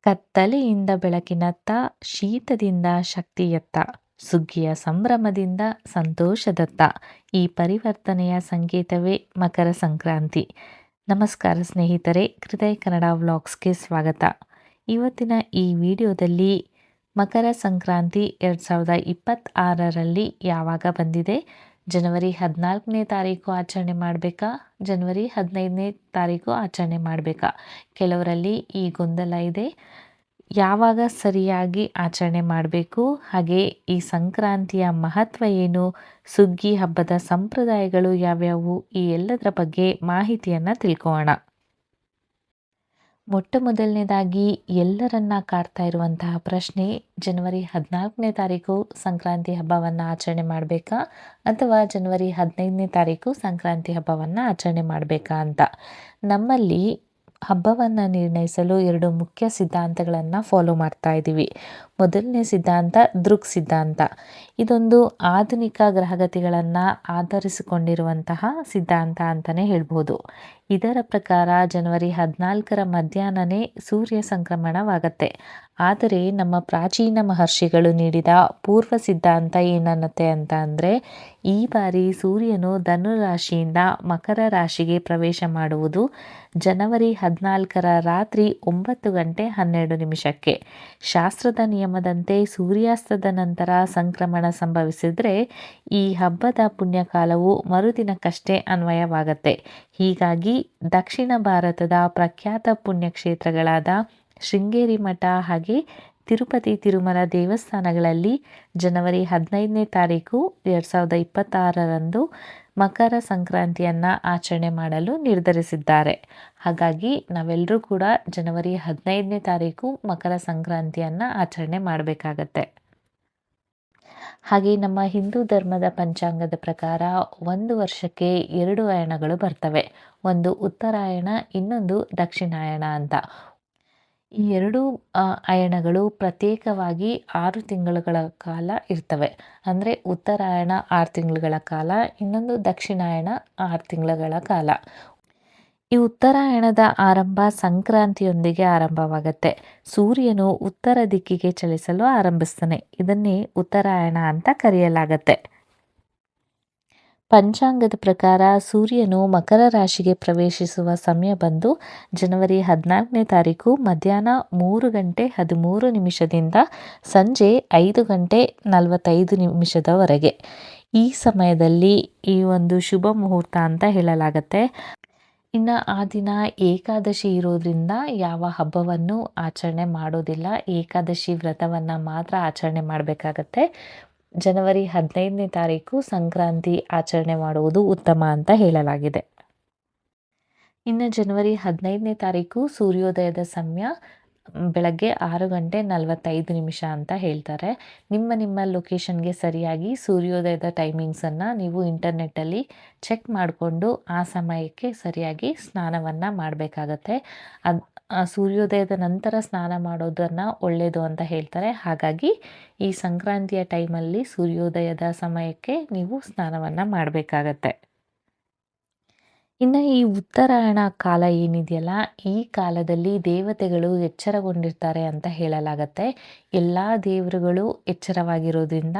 ಕತ್ತಲೆಯಿಂದ ಬೆಳಕಿನತ್ತ, ಶೀತದಿಂದ ಶಕ್ತಿಯತ್ತ, ಸುಗ್ಗಿಯ ಸಂಭ್ರಮದಿಂದ ಸಂತೋಷದತ್ತ. ಈ ಪರಿವರ್ತನೆಯ ಸಂಕೇತವೇ ಮಕರ ಸಂಕ್ರಾಂತಿ. ನಮಸ್ಕಾರ ಸ್ನೇಹಿತರೆ, ಹೃದಯ ಕನ್ನಡ ವ್ಲಾಗ್ಸ್ಗೆ ಸ್ವಾಗತ. ಇವತ್ತಿನ ಈ ವಿಡಿಯೋದಲ್ಲಿ ಮಕರ ಸಂಕ್ರಾಂತಿ 2026ರಲ್ಲಿ ಯಾವಾಗ ಬಂದಿದೆ, ಜನವರಿ 14ನೇ ತಾರೀಕು ಆಚರಣೆ ಮಾಡಬೇಕಾ, ಜನವರಿ 15ನೇ ತಾರೀಕು ಆಚರಣೆ ಮಾಡಬೇಕಾ, ಕೆಲವರಲ್ಲಿ ಈ ಗೊಂದಲ ಇದೆ. ಯಾವಾಗ ಸರಿಯಾಗಿ ಆಚರಣೆ ಮಾಡಬೇಕು, ಹಾಗೆ ಈ ಸಂಕ್ರಾಂತಿಯ ಮಹತ್ವ ಏನು, ಸುಗ್ಗಿ ಹಬ್ಬದ ಸಂಪ್ರದಾಯಗಳು ಯಾವ್ಯಾವು, ಈ ಎಲ್ಲದರ ಬಗ್ಗೆ ಮಾಹಿತಿಯನ್ನು ತಿಳ್ಕೊಳ್ಳೋಣ. ಮೊಟ್ಟ ಮೊದಲನೇದಾಗಿ ಎಲ್ಲರನ್ನ ಕಾಡ್ತಾ ಇರುವಂತಹ ಪ್ರಶ್ನೆ, ಜನವರಿ 14ನೇ ತಾರೀಕು ಸಂಕ್ರಾಂತಿ ಹಬ್ಬವನ್ನು ಆಚರಣೆ ಮಾಡಬೇಕಾ ಅಥವಾ ಜನವರಿ 15ನೇ ತಾರೀಕು ಸಂಕ್ರಾಂತಿ ಹಬ್ಬವನ್ನು ಆಚರಣೆ ಮಾಡಬೇಕಾ ಅಂತ. ನಮ್ಮಲ್ಲಿ ಹಬ್ಬವನ್ನು ನಿರ್ಣಯಿಸಲು 2 ಮುಖ್ಯ ಸಿದ್ಧಾಂತಗಳನ್ನು ಫಾಲೋ ಮಾಡ್ತಾ ಇದ್ದೀವಿ. ಮೊದಲನೇ ಸಿದ್ಧಾಂತ ದೃಕ್ ಸಿದ್ಧಾಂತ. ಇದೊಂದು ಆಧುನಿಕ ಗ್ರಹಗತಿಗಳನ್ನು ಆಧರಿಸಿಕೊಂಡಿರುವಂತಹ ಸಿದ್ಧಾಂತ ಅಂತಲೇ ಹೇಳ್ಬೋದು. ಇದರ ಪ್ರಕಾರ ಜನವರಿ 14ರ ಮಧ್ಯಾಹ್ನನೇ ಸೂರ್ಯ ಸಂಕ್ರಮಣವಾಗತ್ತೆ. ಆದರೆ ನಮ್ಮ ಪ್ರಾಚೀನ ಮಹರ್ಷಿಗಳು ನೀಡಿದ ಪೂರ್ವ ಸಿದ್ಧಾಂತ ಏನನ್ನತ್ತೆ ಅಂತ ಅಂದರೆ, ಈ ಬಾರಿ ಸೂರ್ಯನು ಧನು ರಾಶಿಯಿಂದ ಮಕರ ರಾಶಿಗೆ ಪ್ರವೇಶ ಮಾಡುವುದು ಜನವರಿ 14ರ ರಾತ್ರಿ 9:12 ಶಾಸ್ತ್ರದ ನಿಯಮದಂತೆ ಸೂರ್ಯಾಸ್ತದ ನಂತರ ಸಂಕ್ರಮಣ ಸಂಭವಿಸಿದರೆ ಈ ಹಬ್ಬದ ಪುಣ್ಯಕಾಲವು ಮರುದಿನಕ್ಕಷ್ಟೇ ಅನ್ವಯವಾಗತ್ತೆ. ಹೀಗಾಗಿ ದಕ್ಷಿಣ ಭಾರತದ ಪ್ರಖ್ಯಾತ ಪುಣ್ಯಕ್ಷೇತ್ರಗಳಾದ ಶೃಂಗೇರಿ ಮಠ ಹಾಗೆ ತಿರುಪತಿ ತಿರುಮಲ ದೇವಸ್ಥಾನಗಳಲ್ಲಿ ಜನವರಿ 15ನೇ ತಾರೀಕು 2026ರಂದು ಮಕರ ಸಂಕ್ರಾಂತಿಯನ್ನು ಆಚರಣೆ ಮಾಡಲು ನಿರ್ಧರಿಸಿದ್ದಾರೆ. ಹಾಗಾಗಿ ನಾವೆಲ್ಲರೂ ಕೂಡ ಜನವರಿ 15ನೇ ತಾರೀಕು ಮಕರ ಸಂಕ್ರಾಂತಿಯನ್ನು ಆಚರಣೆ ಮಾಡಬೇಕಾಗತ್ತೆ. ಹಾಗೆ ನಮ್ಮ ಹಿಂದೂ ಧರ್ಮದ ಪಂಚಾಂಗದ ಪ್ರಕಾರ ಒಂದು ವರ್ಷಕ್ಕೆ 2 ಅಯನಗಳು ಬರ್ತವೆ. ಒಂದು ಉತ್ತರಾಯಣ, ಇನ್ನೊಂದು ದಕ್ಷಿಣಾಯಣ ಅಂತ. ಈ 2 ಅಯನಗಳು ಪ್ರತ್ಯೇಕವಾಗಿ 6 ತಿಂಗಳುಗಳ ಕಾಲ ಇರ್ತವೆ. ಅಂದರೆ ಉತ್ತರಾಯಣ 6 ತಿಂಗಳುಗಳ ಕಾಲ, ಇನ್ನೊಂದು ದಕ್ಷಿಣಾಯಣ 6 ತಿಂಗಳುಗಳ ಕಾಲ. ಈ ಉತ್ತರಾಯಣದ ಆರಂಭ ಸಂಕ್ರಾಂತಿಯೊಂದಿಗೆ ಆರಂಭವಾಗತ್ತೆ. ಸೂರ್ಯನು ಉತ್ತರ ದಿಕ್ಕಿಗೆ ಚಲಿಸಲು ಆರಂಭಿಸ್ತಾನೆ. ಇದನ್ನೇ ಉತ್ತರಾಯಣ ಅಂತ ಕರೆಯಲಾಗತ್ತೆ. ಪಂಚಾಂಗದ ಪ್ರಕಾರ ಸೂರ್ಯನು ಮಕರ ರಾಶಿಗೆ ಪ್ರವೇಶಿಸುವ ಸಮಯ ಬಂದು ಜನವರಿ 14ನೇ ತಾರೀಕು ಮಧ್ಯಾಹ್ನ 3:13 ಸಂಜೆ 5:45 ಈ ಸಮಯದಲ್ಲಿ ಈ ಒಂದು ಶುಭ ಮುಹೂರ್ತ ಅಂತ ಹೇಳಲಾಗತ್ತೆ. ಇನ್ನು ಆ ದಿನ ಏಕಾದಶಿ ಇರೋದ್ರಿಂದ ಯಾವ ಹಬ್ಬವನ್ನು ಆಚರಣೆ ಮಾಡೋದಿಲ್ಲ. ಏಕಾದಶಿ ವ್ರತವನ್ನು ಮಾತ್ರ ಆಚರಣೆ ಮಾಡಬೇಕಾಗತ್ತೆ. ಜನವರಿ 15ನೇ ತಾರೀಕು ಸಂಕ್ರಾಂತಿ ಆಚರಣೆ ಮಾಡುವುದು ಉತ್ತಮ ಅಂತ ಹೇಳಲಾಗಿದೆ. ಇನ್ನು ಜನವರಿ 15ನೇ ತಾರೀಕು ಸೂರ್ಯೋದಯದ ಸಮಯ ಬೆಳಗ್ಗೆ 6:45 ಅಂತ ಹೇಳ್ತಾರೆ. ನಿಮ್ಮ ಲೊಕೇಶನ್ಗೆ ಸರಿಯಾಗಿ ಸೂರ್ಯೋದಯದ ಟೈಮಿಂಗ್ಸನ್ನು ನೀವು ಇಂಟರ್ನೆಟ್ಟಲ್ಲಿ ಚೆಕ್ ಮಾಡಿಕೊಂಡು ಆ ಸಮಯಕ್ಕೆ ಸರಿಯಾಗಿ ಸ್ನಾನವನ್ನು ಮಾಡಬೇಕಾಗತ್ತೆ. ಸೂರ್ಯೋದಯದ ನಂತರ ಸ್ನಾನ ಮಾಡೋದನ್ನು ಒಳ್ಳೆಯದು ಅಂತ ಹೇಳ್ತಾರೆ. ಹಾಗಾಗಿ ಈ ಸಂಕ್ರಾಂತಿಯ ಟೈಮಲ್ಲಿ ಸೂರ್ಯೋದಯದ ಸಮಯಕ್ಕೆ ನೀವು ಸ್ನಾನವನ್ನು ಮಾಡಬೇಕಾಗತ್ತೆ. ಇನ್ನು ಈ ಉತ್ತರಾಯಣ ಕಾಲ ಏನಿದೆಯಲ್ಲ, ಈ ಕಾಲದಲ್ಲಿ ದೇವತೆಗಳು ಎಚ್ಚರಗೊಂಡಿರ್ತಾರೆ ಅಂತ ಹೇಳಲಾಗತ್ತೆ. ಎಲ್ಲ ದೇವರುಗಳು ಎಚ್ಚರವಾಗಿರೋದ್ರಿಂದ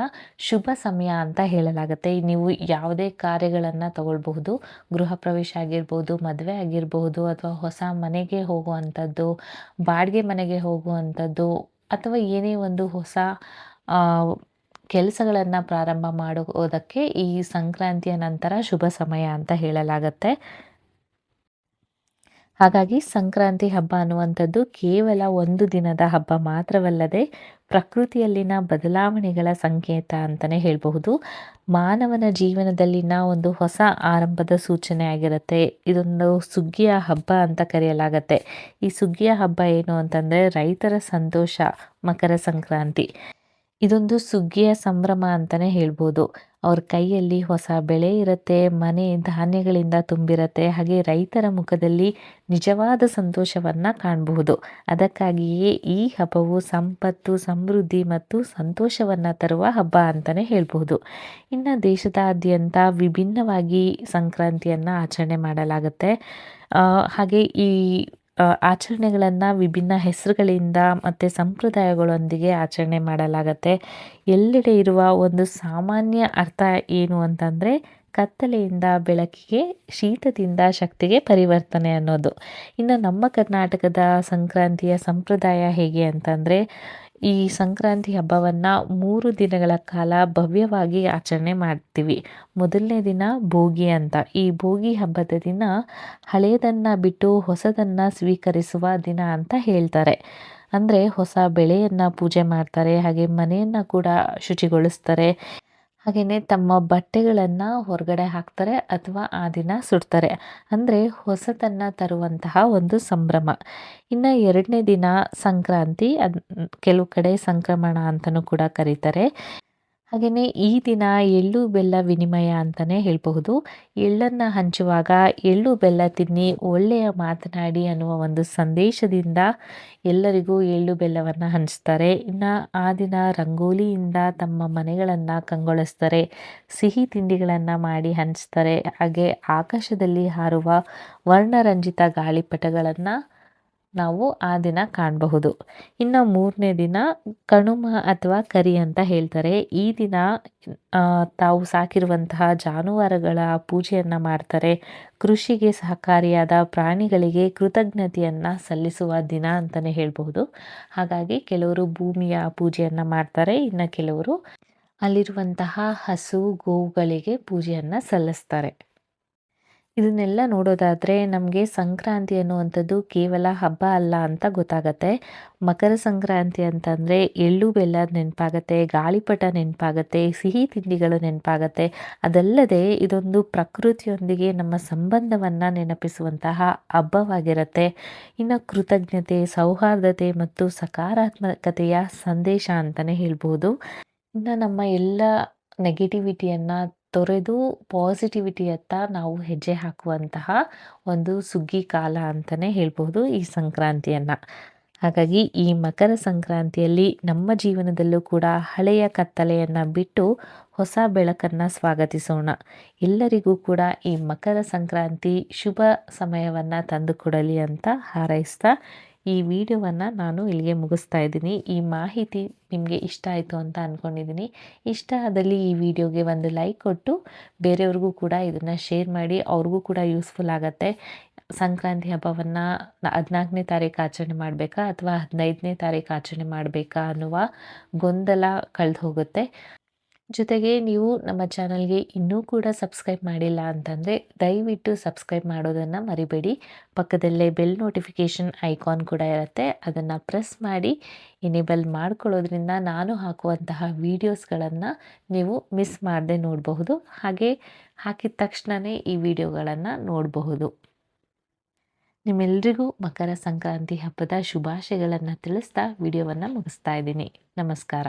ಶುಭ ಸಮಯ ಅಂತ ಹೇಳಲಾಗತ್ತೆ. ನೀವು ಯಾವುದೇ ಕಾರ್ಯಗಳನ್ನು ತಗೊಳ್ಬಹುದು. ಗೃಹ ಪ್ರವೇಶ ಆಗಿರ್ಬೋದು, ಮದುವೆ ಆಗಿರಬಹುದು, ಅಥವಾ ಹೊಸ ಮನೆಗೆ ಹೋಗುವಂಥದ್ದು, ಬಾಡಿಗೆ ಮನೆಗೆ ಹೋಗುವಂಥದ್ದು, ಅಥವಾ ಏನೇ ಒಂದು ಹೊಸ ಕೆಲಸಗಳನ್ನು ಪ್ರಾರಂಭ ಮಾಡೋದಕ್ಕೆ ಈ ಸಂಕ್ರಾಂತಿಯ ನಂತರ ಶುಭ ಸಮಯ ಅಂತ ಹೇಳಲಾಗತ್ತೆ. ಹಾಗಾಗಿ ಸಂಕ್ರಾಂತಿ ಹಬ್ಬ ಅನ್ನುವಂಥದ್ದು ಕೇವಲ ಒಂದು ದಿನದ ಹಬ್ಬ ಮಾತ್ರವಲ್ಲದೆ ಪ್ರಕೃತಿಯಲ್ಲಿನ ಬದಲಾವಣೆಗಳ ಸಂಕೇತ ಅಂತಲೇ ಹೇಳಬಹುದು. ಮಾನವನ ಜೀವನದಲ್ಲಿನ ಒಂದು ಹೊಸ ಆರಂಭದ ಸೂಚನೆ ಆಗಿರುತ್ತೆ. ಇದೊಂದು ಸುಗ್ಗಿಯ ಹಬ್ಬ ಅಂತ ಕರೆಯಲಾಗತ್ತೆ. ಈ ಸುಗ್ಗಿಯ ಹಬ್ಬ ಏನು ಅಂತಂದರೆ ರೈತರ ಸಂತೋಷ. ಮಕರ ಸಂಕ್ರಾಂತಿ ಇದೊಂದು ಸುಗ್ಗಿಯ ಸಂಭ್ರಮ ಅಂತಲೇ ಹೇಳ್ಬೋದು. ಅವ್ರ ಕೈಯಲ್ಲಿ ಹೊಸ ಬೆಳೆ ಇರುತ್ತೆ, ಮನೆ ಧಾನ್ಯಗಳಿಂದ ತುಂಬಿರುತ್ತೆ, ಹಾಗೆ ರೈತರ ಮುಖದಲ್ಲಿ ನಿಜವಾದ ಸಂತೋಷವನ್ನು ಕಾಣಬಹುದು. ಅದಕ್ಕಾಗಿಯೇ ಈ ಹಬ್ಬವು ಸಂಪತ್ತು, ಸಮೃದ್ಧಿ ಮತ್ತು ಸಂತೋಷವನ್ನು ತರುವ ಹಬ್ಬ ಅಂತಲೇ ಹೇಳ್ಬೋದು. ಇನ್ನು ದೇಶದಾದ್ಯಂತ ವಿಭಿನ್ನವಾಗಿ ಸಂಕ್ರಾಂತಿಯನ್ನು ಆಚರಣೆ ಮಾಡಲಾಗುತ್ತೆ. ಹಾಗೆ ಈ ಆಚರಣೆಗಳನ್ನು ವಿಭಿನ್ನ ಹೆಸರುಗಳಿಂದ ಮತ್ತು ಸಂಪ್ರದಾಯಗಳೊಂದಿಗೆ ಆಚರಣೆ ಮಾಡಲಾಗತ್ತೆ. ಎಲ್ಲೆಡೆ ಇರುವ ಒಂದು ಸಾಮಾನ್ಯ ಅರ್ಥ ಏನು ಅಂತಂದರೆ ಕತ್ತಲೆಯಿಂದ ಬೆಳಕಿಗೆ, ಶೀತದಿಂದ ಶಕ್ತಿಗೆ ಪರಿವರ್ತನೆ ಅನ್ನೋದು. ಇನ್ನು ನಮ್ಮ ಕರ್ನಾಟಕದ ಸಂಕ್ರಾಂತಿಯ ಸಂಪ್ರದಾಯ ಹೇಗೆ ಅಂತಂದರೆ, ಈ ಸಂಕ್ರಾಂತಿ ಹಬ್ಬವನ್ನು 3 ದಿನಗಳ ಕಾಲ ಭವ್ಯವಾಗಿ ಆಚರಣೆ ಮಾಡ್ತೀವಿ. ಮೊದಲನೇ ದಿನ ಭೋಗಿ ಅಂತ. ಈ ಭೋಗಿ ಹಬ್ಬದ ದಿನ ಹಳೆಯದನ್ನು ಬಿಟ್ಟು ಹೊಸದನ್ನು ಸ್ವೀಕರಿಸುವ ದಿನ ಅಂತ ಹೇಳ್ತಾರೆ. ಅಂದರೆ ಹೊಸ ಬೆಳೆಯನ್ನು ಪೂಜೆ ಮಾಡ್ತಾರೆ, ಹಾಗೆ ಮನೆಯನ್ನು ಕೂಡ ಶುಚಿಗೊಳಿಸ್ತಾರೆ. ಹಾಗೆಯೇ ತಮ್ಮ ಬಟ್ಟೆಗಳನ್ನು ಹೊರಗಡೆ ಹಾಕ್ತಾರೆ ಅಥವಾ ಆ ದಿನ ಸುಡ್ತಾರೆ. ಅಂದರೆ ಹೊಸತನ್ನು ತರುವಂತಹ ಒಂದು ಸಂಭ್ರಮ. ಇನ್ನು 2ನೇ ದಿನ ಸಂಕ್ರಾಂತಿ, ಕೆಲವು ಕಡೆ ಸಂಕ್ರಮಣ ಅಂತಲೂ ಕೂಡ ಕರೀತಾರೆ. ಹಾಗೆಯೇ ಈ ದಿನ ಎಳ್ಳು ಬೆಲ್ಲ ವಿನಿಮಯ ಅಂತಲೇ ಹೇಳಬಹುದು. ಎಳ್ಳನ್ನು ಹಂಚುವಾಗ ಎಳ್ಳು ಬೆಲ್ಲ ತಿನ್ನಿ, ಒಳ್ಳೆಯ ಮಾತನಾಡಿ ಅನ್ನುವ ಒಂದು ಸಂದೇಶದಿಂದ ಎಲ್ಲರಿಗೂ ಎಳ್ಳು ಬೆಲ್ಲವನ್ನು ಹಂಚ್ತಾರೆ. ಇನ್ನು ಆ ದಿನ ರಂಗೋಲಿಯಿಂದ ತಮ್ಮ ಮನೆಗಳನ್ನು ಕಂಗೊಳಿಸ್ತಾರೆ, ಸಿಹಿ ತಿಂಡಿಗಳನ್ನು ಮಾಡಿ ಹಂಚ್ತಾರೆ. ಹಾಗೆ ಆಕಾಶದಲ್ಲಿ ಹಾರುವ ವರ್ಣರಂಜಿತ ಗಾಳಿಪಟಗಳನ್ನು ನಾವು ಆ ದಿನ ಕಾಣಬಹುದು. ಇನ್ನು 3ನೇ ದಿನ ಕನುಮ ಅಥವಾ ಕರಿ ಅಂತ ಹೇಳ್ತಾರೆ. ಈ ದಿನ ತಾವು ಸಾಕಿರುವಂತಹ ಜಾನುವಾರುಗಳ ಪೂಜೆಯನ್ನು ಮಾಡ್ತಾರೆ. ಕೃಷಿಗೆ ಸಹಕಾರಿಯಾದ ಪ್ರಾಣಿಗಳಿಗೆ ಕೃತಜ್ಞತೆಯನ್ನು ಸಲ್ಲಿಸುವ ದಿನ ಅಂತಲೇ ಹೇಳ್ಬಹುದು. ಹಾಗಾಗಿ ಕೆಲವರು ಭೂಮಿಯ ಪೂಜೆಯನ್ನು ಮಾಡ್ತಾರೆ, ಇನ್ನು ಕೆಲವರು ಅಲ್ಲಿರುವಂತಹ ಹಸು ಗೋವುಗಳಿಗೆ ಪೂಜೆಯನ್ನು ಸಲ್ಲಿಸ್ತಾರೆ. ಇದನ್ನೆಲ್ಲ ನೋಡೋದಾದರೆ ನಮಗೆ ಸಂಕ್ರಾಂತಿ ಅನ್ನುವಂಥದ್ದು ಕೇವಲ ಹಬ್ಬ ಅಲ್ಲ ಅಂತ ಗೊತ್ತಾಗತ್ತೆ. ಮಕರ ಸಂಕ್ರಾಂತಿ ಅಂತಂದರೆ ಎಳ್ಳು ಬೆಲ್ಲ ನೆನಪಾಗತ್ತೆ, ಗಾಳಿಪಟ ನೆನಪಾಗತ್ತೆ, ಸಿಹಿ ತಿಂಡಿಗಳು ನೆನಪಾಗತ್ತೆ. ಅದಲ್ಲದೆ ಇದೊಂದು ಪ್ರಕೃತಿಯೊಂದಿಗೆ ನಮ್ಮ ಸಂಬಂಧವನ್ನು ನೆನಪಿಸುವಂತಹ ಹಬ್ಬವಾಗಿರುತ್ತೆ. ಇನ್ನು ಕೃತಜ್ಞತೆ, ಸೌಹಾರ್ದತೆ ಮತ್ತು ಸಕಾರಾತ್ಮಕತೆಯ ಸಂದೇಶ ಅಂತಲೇ ಹೇಳ್ಬೋದು. ಇನ್ನು ನಮ್ಮ ಎಲ್ಲ ನೆಗೆಟಿವಿಟಿಯನ್ನು ತೊರೆದು ಪಾಸಿಟಿವಿಟಿಯತ್ತ ನಾವು ಹೆಜ್ಜೆ ಹಾಕುವಂತಹ ಒಂದು ಸುಗ್ಗಿ ಕಾಲ ಅಂತಲೇ ಹೇಳ್ಬೋದು ಈ ಸಂಕ್ರಾಂತಿಯನ್ನು. ಹಾಗಾಗಿ ಈ ಮಕರ ಸಂಕ್ರಾಂತಿಯಲ್ಲಿ ನಮ್ಮ ಜೀವನದಲ್ಲೂ ಕೂಡ ಹಳೆಯ ಕತ್ತಲೆಯನ್ನು ಬಿಟ್ಟು ಹೊಸ ಬೆಳಕನ್ನು ಸ್ವಾಗತಿಸೋಣ. ಎಲ್ಲರಿಗೂ ಕೂಡ ಈ ಮಕರ ಸಂಕ್ರಾಂತಿ ಶುಭ ಸಮಯವನ್ನು ತಂದುಕೊಡಲಿ ಅಂತ ಹಾರೈಸ್ತಾ ಈ ವಿಡಿಯೋವನ್ನು ನಾನು ಇಲ್ಲಿಗೆ ಮುಗಿಸ್ತಾ ಇದ್ದೀನಿ. ಈ ಮಾಹಿತಿ ನಿಮಗೆ ಇಷ್ಟ ಆಯಿತು ಅಂತ ಅಂದ್ಕೊಂಡಿದ್ದೀನಿ. ಇಷ್ಟ ಆದಲ್ಲಿ ಈ ವಿಡಿಯೋಗೆ ಒಂದು ಲೈಕ್ ಕೊಟ್ಟು ಬೇರೆಯವ್ರಿಗೂ ಕೂಡ ಇದನ್ನು ಶೇರ್ ಮಾಡಿ, ಅವ್ರಿಗೂ ಕೂಡ ಯೂಸ್ಫುಲ್ ಆಗುತ್ತೆ. ಸಂಕ್ರಾಂತಿ ಹಬ್ಬವನ್ನು 14ನೇ ತಾರೀಕು ಆಚರಣೆ ಮಾಡಬೇಕಾ ಅಥವಾ 15ನೇ ತಾರೀಕು ಆಚರಣೆ ಮಾಡಬೇಕಾ ಅನ್ನುವ ಗೊಂದಲ ಕಳೆದು ಹೋಗುತ್ತೆ. ಜೊತೆಗೆ ನೀವು ನಮ್ಮ ಚಾನಲ್ಗೆ ಇನ್ನೂ ಕೂಡ ಸಬ್ಸ್ಕ್ರೈಬ್ ಮಾಡಿಲ್ಲ ಅಂತಂದರೆ ದಯವಿಟ್ಟು ಸಬ್ಸ್ಕ್ರೈಬ್ ಮಾಡೋದನ್ನು ಮರಿಬೇಡಿ. ಪಕ್ಕದಲ್ಲೇ ಬೆಲ್ ನೋಟಿಫಿಕೇಷನ್ ಐಕಾನ್ ಕೂಡ ಇರುತ್ತೆ, ಅದನ್ನು ಪ್ರೆಸ್ ಮಾಡಿ ಎನೇಬಲ್ ಮಾಡ್ಕೊಳ್ಳೋದ್ರಿಂದ ನಾನು ಹಾಕುವಂತಹ ವೀಡಿಯೋಸ್ಗಳನ್ನು ನೀವು ಮಿಸ್ ಮಾಡದೆ ನೋಡಬಹುದು. ಹಾಗೆ ಹಾಕಿದ ತಕ್ಷಣವೇ ಈ ವಿಡಿಯೋಗಳನ್ನು ನೋಡಬಹುದು. ನಿಮ್ಮೆಲ್ಲರಿಗೂ ಮಕರ ಸಂಕ್ರಾಂತಿ ಹಬ್ಬದ ಶುಭಾಶಯಗಳನ್ನು ತಿಳಿಸ್ತಾ ವಿಡಿಯೋವನ್ನು ಮುಗಿಸ್ತಾ ಇದ್ದೀನಿ. ನಮಸ್ಕಾರ.